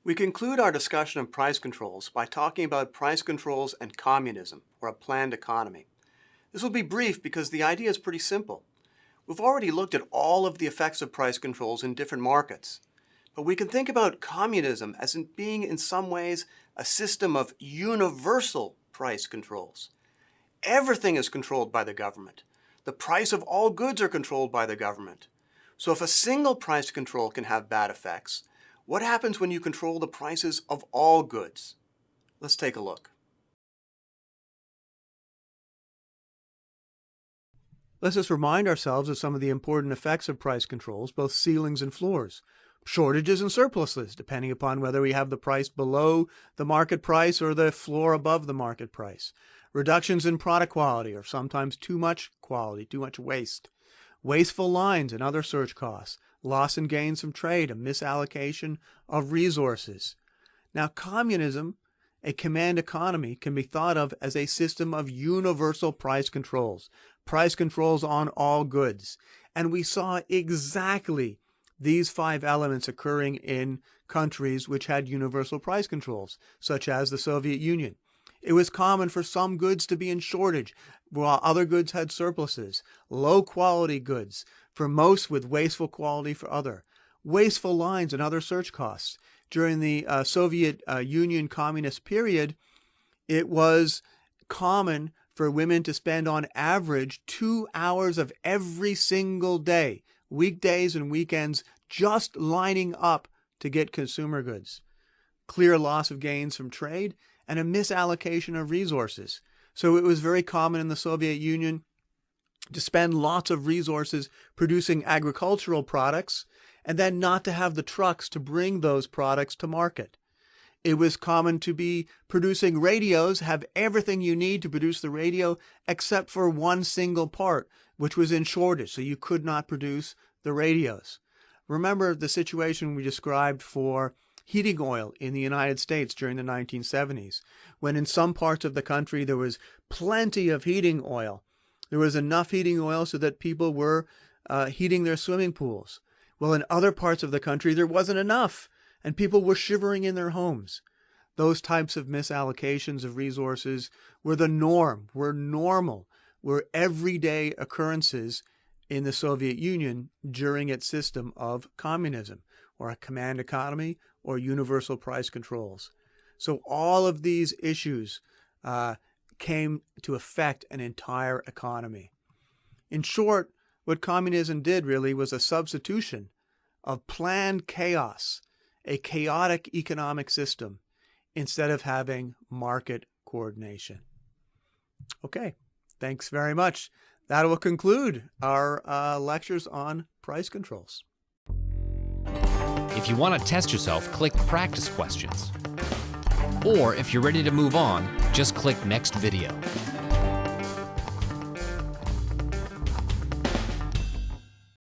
We conclude our discussion of price controls by talking about price controls and communism, or a planned economy. This will be brief because the idea is pretty simple. We've already looked at all of the effects of price controls in different markets, but we can think about communism as being in some ways a system of universal price controls. Everything is controlled by the government. The price of all goods are controlled by the government. So if a single price control can have bad effects, what happens when you control the prices of all goods? Let's take a look. Let's just remind ourselves of some of the important effects of price controls, both ceilings and floors. Shortages and surpluses, depending upon whether we have the price below the market price or the floor above the market price. Reductions in product quality, or sometimes too much quality, too much waste. Wasteful lines and other surge costs. Loss and gains from trade, a misallocation of resources. Now, communism, a command economy, can be thought of as a system of universal price controls on all goods. And we saw exactly these 5 elements occurring in countries which had universal price controls, such as the Soviet Union. It was common for some goods to be in shortage, while other goods had surpluses. Low quality goods, for most with wasteful quality for other. Wasteful lines and other surge costs. During the Soviet Union communist period, it was common for women to spend on average 2 hours of every single day, weekdays and weekends, just lining up to get consumer goods. Clear loss of gains from trade and a misallocation of resources. So it was very common in the Soviet Union to spend lots of resources producing agricultural products and then not to have the trucks to bring those products to market. It was common to be producing radios, have everything you need to produce the radio except for one single part, which was in shortage, so you could not produce the radios. Remember the situation we described for heating oil in the United States during the 1970s, when in some parts of the country there was plenty of heating oil. There was enough heating oil so that people were heating their swimming pools. Well, in other parts of the country there wasn't enough, and people were shivering in their homes. Those types of misallocations of resources were the norm, were normal, were everyday occurrences in the Soviet Union during its system of communism, or a command economy, or universal price controls. So all of these issues came to affect an entire economy. In short, what communism did really was a substitution of planned chaos, a chaotic economic system, instead of having market coordination. Okay, thanks very much. That will conclude our lectures on price controls. If you want to test yourself, click Practice Questions. Or if you're ready to move on, just click Next Video.